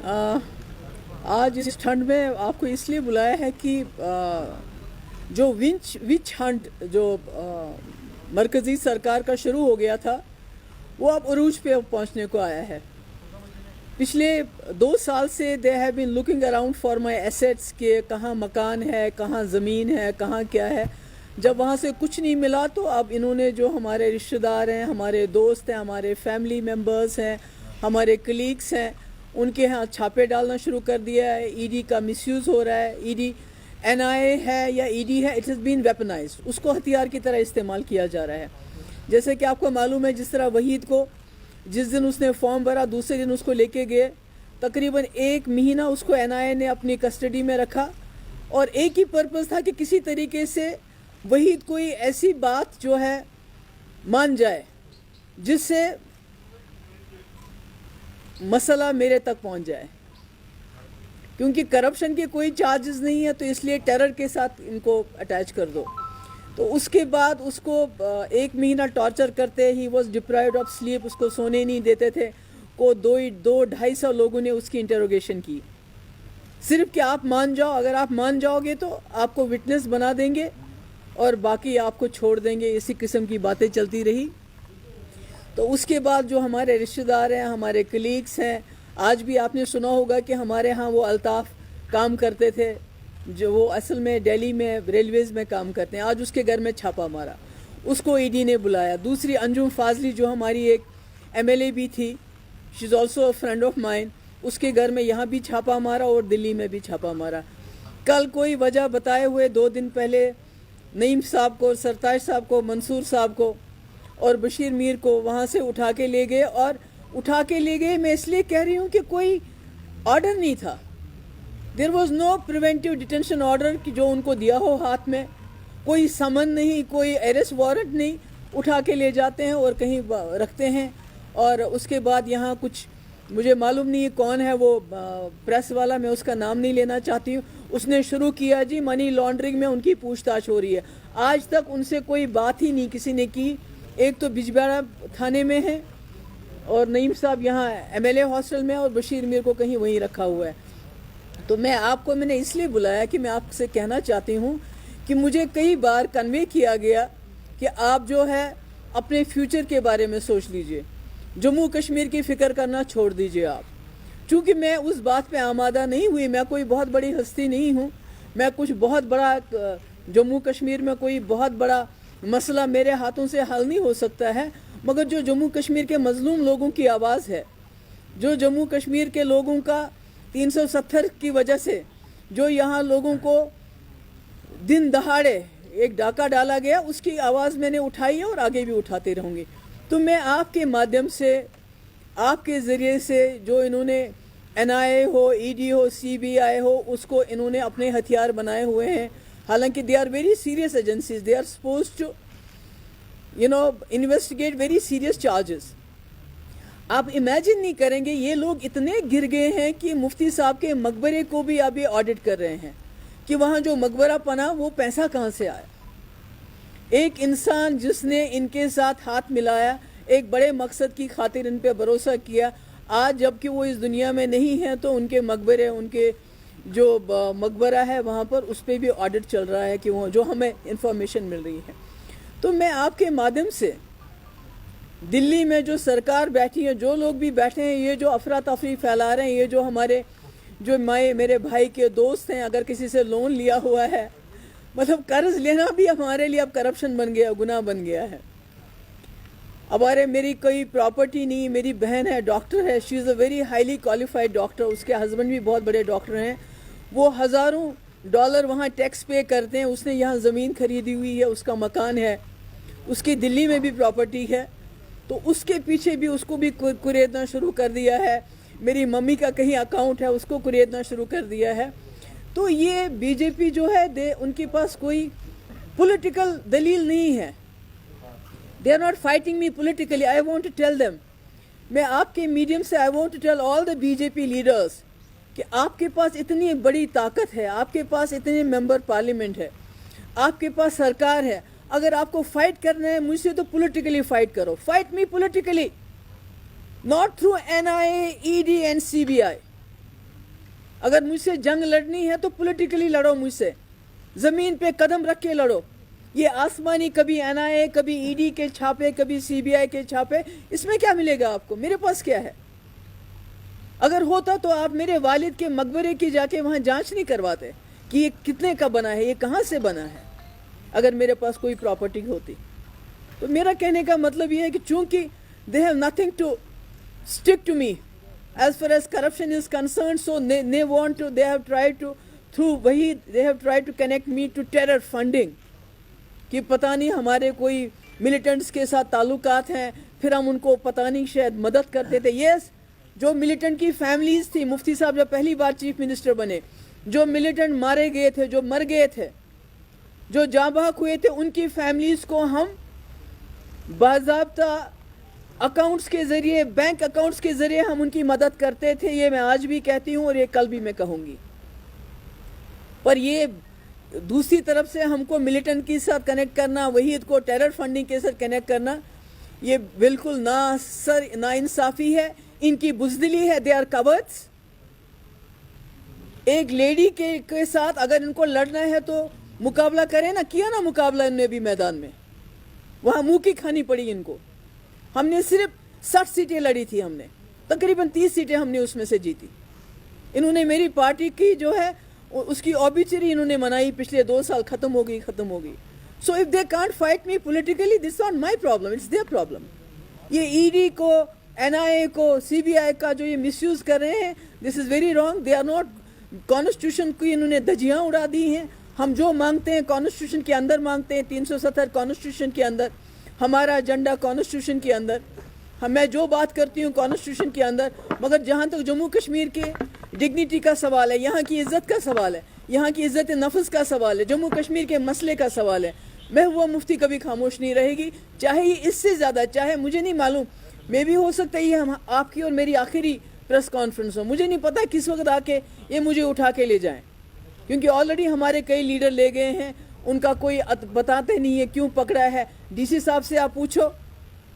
آج اس ٹھنڈ میں آپ کو اس لیے بلایا ہے کہ جو وچ ہنٹ جو مرکزی سرکار کا شروع ہو گیا تھا وہ اب عروج پہ پہنچنے کو آیا ہے. پچھلے 2 سال سے they have been looking around for my assets کہ کہاں مکان ہے, کہاں زمین ہے, کہاں کیا ہے. جب وہاں سے کچھ نہیں ملا تو اب انہوں نے جو ہمارے رشتہ دار ہیں, ہمارے دوست ہیں, ہمارے فیملی ممبرز ہیں, ہمارے کلیگس ہیں, ان کے ہاں چھاپے ڈالنا شروع کر دیا ہے. ای ڈی کا مس یوز ہو رہا ہے. ای ڈی این آئی اے ہے یا ای ڈی ہے, اٹ ہیز بین ویپنائزڈ. اس کو ہتھیار کی طرح استعمال کیا جا رہا ہے. جیسے کہ آپ کو معلوم ہے, جس طرح وحید کو جس دن اس نے فارم بھرا دوسرے دن اس کو لے کے گئے, تقریباً 1 مہینہ اس کو این آئی اے نے اپنی کسٹڈی میں رکھا, اور ایک ہی پرپز تھا کہ کسی طریقے سے وحید کوئی ایسی بات جو ہے مان جائے جس سے مسئلہ میرے تک پہنچ جائے. کیونکہ کرپشن کے کوئی چارجز نہیں ہے تو اس لیے ٹیرر کے ساتھ ان کو اٹیچ کر دو. تو اس کے بعد اس کو 1 مہینہ ٹارچر کرتے, he was deprived of sleep, اس کو سونے نہیں دیتے تھے. کو 200-250 لوگوں نے اس کی انٹروگیشن کی, صرف کہ آپ مان جاؤ. اگر آپ مان جاؤ گے تو آپ کو وٹنس بنا دیں گے اور باقی آپ کو چھوڑ دیں گے. اسی قسم کی باتیں چلتی رہی. تو اس کے بعد جو ہمارے رشتہ دار ہیں, ہمارے کلیگس ہیں, آج بھی آپ نے سنا ہوگا کہ ہمارے ہاں وہ الطاف کام کرتے تھے جو وہ اصل میں دہلی میں ریلویز میں کام کرتے ہیں. آج اس کے گھر میں چھاپا مارا, اس کو ای ڈی نے بلایا. دوسری انجم فاضلی جو ہماری ایک ایم ایل اے بھی تھی, she is also a friend of mine, اس کے گھر میں یہاں بھی چھاپا مارا اور دلی میں بھی چھاپا مارا. کل کوئی وجہ بتائے ہوئے 2 دن پہلے نعیم صاحب کو, سرتاج صاحب کو, منصور صاحب کو اور بشیر میر کو وہاں سے اٹھا کے لے گئے. اور اٹھا کے لے گئے میں اس لیے کہہ رہی ہوں کہ کوئی آرڈر نہیں تھا. There was no preventive detention order کہ جو ان کو دیا ہو ہاتھ میں, کوئی سمن نہیں, کوئی ایرسٹ وارنٹ نہیں. اٹھا کے لے جاتے ہیں اور کہیں رکھتے ہیں. اور اس کے بعد یہاں کچھ مجھے معلوم نہیں کون ہے وہ پریس والا, میں اس کا نام نہیں لینا چاہتی ہوں, اس نے شروع کیا جی منی لانڈرنگ میں ان کی پوچھ تاچھ ہو رہی ہے. آج تک ان سے کوئی بات ہی نہیں کسی نے کی. ایک تو بجبیڑا تھانے میں ہے اور نعیم صاحب یہاں ایم ایل اے ہاسٹل میں, اور بشیر میر کو کہیں وہیں رکھا ہوا ہے. تو میں نے اس لیے بلایا کہ میں آپ سے کہنا چاہتی ہوں کہ مجھے کئی بار کنوے کیا گیا کہ آپ جو ہے اپنے فیوچر کے بارے میں سوچ لیجئے, جموں کشمیر کی فکر کرنا چھوڑ دیجئے آپ. چونکہ میں اس بات پہ آمادہ نہیں ہوئی, میں کوئی بہت بڑی ہستی نہیں ہوں, میں کچھ بہت بڑا جموں کشمیر میں کوئی بہت بڑا مسئلہ میرے ہاتھوں سے حل نہیں ہو سکتا ہے. مگر جو جموں کشمیر کے مظلوم لوگوں کی آواز ہے, جو جموں کشمیر کے لوگوں کا 370 کی وجہ سے جو یہاں لوگوں کو دن دہاڑے ایک ڈاکہ ڈالا گیا, اس کی آواز میں نے اٹھائی ہے اور آگے بھی اٹھاتے رہوں گی. تو میں آپ کے مادھیم سے, آپ کے ذریعے سے, جو انہوں نے این آئی اے ہو, ای ڈی ہو, سی بی آئی ہو, اس کو انہوں نے اپنے ہتھیار بنائے ہوئے ہیں. حالانکہ they are very serious agencies, they are suppose to investigate very serious charges. آپ امیجن نہیں کریں گے یہ لوگ اتنے گر گئے ہیں کہ مفتی صاحب کے مقبرے کو بھی ابھی آڈٹ کر رہے ہیں کہ وہاں جو مقبرہ پنا وہ پیسہ کہاں سے آیا. ایک انسان جس نے ان کے ساتھ ہاتھ ملایا, ایک بڑے مقصد کی خاطر ان پہ بھروسہ کیا, آج جب کہ وہ اس دنیا میں نہیں ہیں تو ان کے مقبرے, ان کے جو مقبرہ ہے وہاں پر اس پہ بھی آڈٹ چل رہا ہے کہ وہ جو ہمیں انفارمیشن مل رہی ہے. تو میں آپ کے مادھیم سے دلی میں جو سرکار بیٹھی ہے, جو لوگ بھی بیٹھے ہیں, یہ جو افراتفری پھیلا رہے ہیں, یہ جو ہمارے جو میرے بھائی کے دوست ہیں, اگر کسی سے لون لیا ہوا ہے, مطلب قرض لینا بھی ہمارے لیے اب کرپشن بن گیا, گناہ بن گیا ہے. میری کوئی پراپرٹی نہیں, میری بہن ہے, ڈاکٹر ہے, she is a very highly qualified doctor, اس کے ہسبینڈ بھی بہت بڑے ڈاکٹر ہیں, وہ ہزاروں ڈالر وہاں ٹیکس پے کرتے ہیں. اس نے یہاں زمین خریدی ہوئی ہے, اس کا مکان ہے, اس کی دلی میں بھی پراپرٹی ہے. تو اس کے پیچھے بھی اس کو بھی کریدنا شروع کر دیا ہے. میری ممی کا کہیں اکاؤنٹ ہے, اس کو کریدنا شروع کر دیا ہے. تو یہ بی جے پی جو ہے ان کے پاس کوئی پولیٹیکل دلیل نہیں ہے. They are not fighting me politically. I want to tell them, میں آپ کے میڈیم سے I want to tell all the B J P leaders کہ آپ کے پاس اتنی بڑی طاقت ہے, آپ کے پاس اتنے ممبر پارلیمنٹ ہے, آپ کے پاس سرکار ہے. اگر آپ کو فائٹ کرنا ہے مجھ سے تو پولیٹیکلی فائٹ کرو. Fight me politically, not through NIA, ED and CBI. اگر مجھ سے جنگ لڑنی ہے تو پولیٹیکلی لڑو مجھ سے, زمین پہ قدم رکھ کے لڑو. یہ آسمانی کبھی NIA, کبھی ED کے چھاپے, کبھی CBI کے چھاپے, اس میں کیا ملے گا آپ کو؟ میرے پاس کیا ہے؟ اگر ہوتا تو آپ میرے والد کے مقبرے کی جا کے وہاں جانچ نہیں کرواتے کہ یہ کتنے کا بنا ہے, یہ کہاں سے بنا ہے, اگر میرے پاس کوئی پراپرٹی ہوتی. تو میرا کہنے کا مطلب یہ ہے کہ چونکہ they have nothing to stick to me as far as corruption is concerned, so they have tried to connect me to terror funding, کہ پتہ نہیں ہمارے کوئی ملیٹنٹس کے ساتھ تعلقات ہیں, پھر ہم ان کو پتہ نہیں شاید مدد کرتے تھے. یس, جو ملیٹنٹ کی فیملیز تھی, مفتی صاحب جب پہلی بار چیف منسٹر بنے, جو ملیٹنٹ مارے گئے تھے, جو مر گئے تھے, جو جاں بحق ہوئے تھے, ان کی فیملیز کو ہم باضابطہ اکاؤنٹس کے ذریعے, بینک اکاؤنٹس کے ذریعے ہم ان کی مدد کرتے تھے. یہ میں آج بھی کہتی ہوں اور یہ کل بھی میں کہوں گی. پر یہ دوسری طرف سے ہم کو ملیٹنٹ کے ساتھ کنیکٹ کرنا, وحید کو ٹیرر فنڈنگ کے ساتھ کنیکٹ کرنا, یہ بالکل نا انصافی ہے, ان کی بزدلی ہے. They are cowards. ایک لیڈی کے ساتھ اگر ان کو لڑنا ہے تو مقابلہ کریں نا. کیا نا مقابلہ انہوں نے بھی میدان میں, وہاں منہ کی کھانی پڑی ان کو. ہم نے صرف 60 سیٹیں لڑی تھی, ہم نے تقریباً 30 سیٹیں ہم نے اس میں سے جیتی. انہوں نے میری پارٹی کی جو ہے اس کی اوبیچری انہوں نے منائی, پچھلے 2 سال ختم ہو گئی. So if they can't fight me politically, this not my problem, it's their problem. یہ ED کو, NIA کو, CBI کا جو یہ مس یوز کر رہے ہیں, this is very wrong. They are not, constitution کی انہوں نے دھجیاں اڑا دی ہیں. ہم جو مانگتے ہیں کانسٹیٹیوشن کے اندر مانگتے ہیں, 370 کانسٹیٹیوشن کے اندر, ہمارا ایجنڈا کانسٹیٹیوشن کے اندر, میں جو بات کرتی ہوں کانسٹیٹیوشن کے اندر. مگر جہاں تک جموں کشمیر کے ڈگنیٹی کا سوال ہے, یہاں کی عزت کا سوال ہے, یہاں کی عزت نفس کا سوال ہے, جموں کشمیر کے مسئلے کا سوال ہے, محبوبہ مفتی کبھی خاموش نہیں رہے گی. چاہے یہ اس سے زیادہ, چاہے مجھے نہیں معلوم, میں بھی ہو سکتا ہے یہ آپ کی اور میری آخری پریس کانفرنس ہو, مجھے نہیں پتا کس وقت آ کے یہ مجھے اٹھا کے لے جائیں, کیونکہ آلریڈی ہمارے کئی لیڈر لے گئے ہیں. ان کا کوئی بتاتے نہیں ہے کیوں پکڑا ہے. DC صاحب سے آپ پوچھو,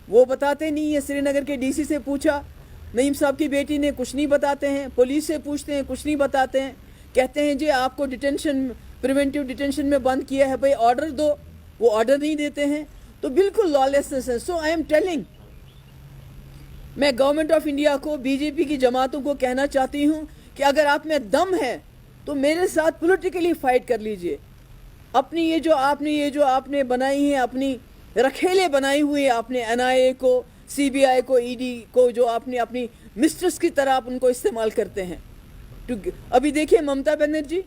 وہ بتاتے نہیں ہیں. سری نگر کے DC سے پوچھا, نعیم صاحب کی بیٹی نے, کچھ نہیں بتاتے ہیں. پولیس سے پوچھتے ہیں, کچھ نہیں بتاتے ہیں. کہتے ہیں جی آپ کو پریونٹیو ڈیٹینشن میں بند کیا ہے, بھائی آرڈر دو, وہ آرڈر نہیں دیتے ہیں. تو بالکل لالیسنس ہے. سو آئی ایم ٹیلنگ, میں گورنمنٹ آف انڈیا کو, BJP کی جماعتوں کو کہنا چاہتی ہوں کہ اگر آپ میں دم ہے تو میرے ساتھ پولیٹیکلی فائٹ کر لیجئے. اپنی یہ جو آپ نے بنائی ہیں, اپنی رکھیلے بنائی ہوئی آپ نے, NIA کو, CBI کو, ED کو, جو آپ نے اپنی مسٹرس کی طرح آپ ان کو استعمال کرتے ہیں. ابھی دیکھیں ممتا بنرجی,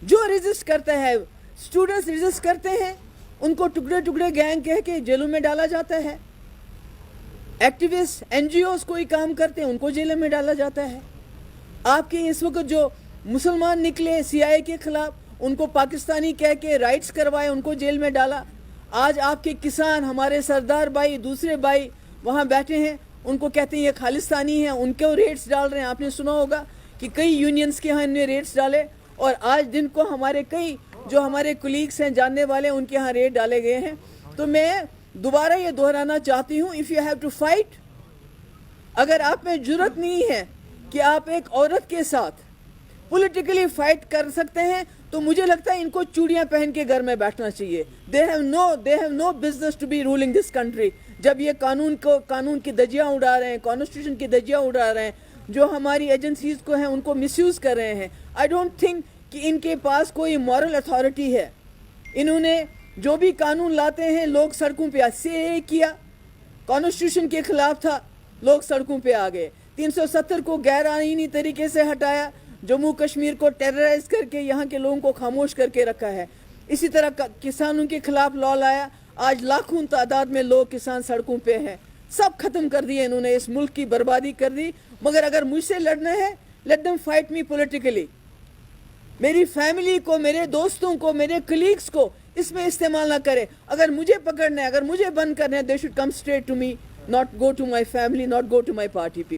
جو ریزسٹ کرتا ہے, اسٹوڈنٹس ریزسٹ کرتے ہیں, ان کو ٹکڑے ٹکڑے گینگ کہہ کے جیلوں میں ڈالا جاتا ہے. ایکٹیوسٹ NGOs کوئی کام کرتے ہیں, ان کو جیلوں میں ڈالا جاتا ہے. آپ کے اس وقت جو مسلمان نکلے CIA کے خلاف, ان کو پاکستانی کہہ کے رائٹس کروائے, ان کو جیل میں ڈالا. آج آپ کے کسان, ہمارے سردار بھائی, دوسرے بھائی وہاں بیٹھے ہیں, ان کو کہتے ہیں یہ خالستانی ہیں, ان کو ریٹس ڈال رہے ہیں. آپ نے سنا ہوگا کہ کئی یونینز کے ہاں انہوں نے ریٹس ڈالے, اور آج دن کو ہمارے کئی جو ہمارے کولیگس ہیں, جاننے والے, ان کے ہاں ریٹ ڈالے گئے ہیں. تو میں دوبارہ یہ دہرانا چاہتی ہوں, if you have to fight, اگر آپ میں جرت نہیں ہے کہ آپ ایک عورت کے ساتھ پولیٹیکلی فائٹ کر سکتے ہیں, تو مجھے لگتا ہے ان کو چوڑیاں پہن کے گھر میں بیٹھنا چاہیے. they have no business to be ruling this country. جب یہ قانون کی دھجیاں اڑا رہے ہیں, کانسٹیٹیوشن کی دھجیاں اڑا رہے ہیں, جو ہماری ایجنسیز کو ہیں ان کو مس یوز کر رہے ہیں. I don't think کہ ان کے پاس کوئی مورل اتھارٹی ہے. انہوں نے جو بھی قانون لاتے ہیں, لوگ سڑکوں پہ CAA کیا, کانسٹیٹیوشن کے خلاف تھا, لوگ سڑکوں پہ آ گئے. 370 کو غیر آئینی طریقے سے ہٹایا, جموں کشمیر کو ٹیررائز کر کے یہاں کے لوگوں کو خاموش کر کے رکھا ہے. اسی طرح کسانوں کے خلاف لا لایا, آج لاکھوں تعداد میں لوگ کسان سڑکوں پہ ہیں. سب ختم کر دیے انہوں نے, اس ملک کی بربادی کر دی. مگر اگر مجھ سے لڑنا ہے, let them fight me politically. میری فیملی کو, میرے دوستوں کو, میرے کلیگز کو اس میں استعمال نہ کرے. اگر مجھے پکڑنا ہے, اگر مجھے بند کرنا ہے, they should come straight to me, not go to my family, not go to my party people.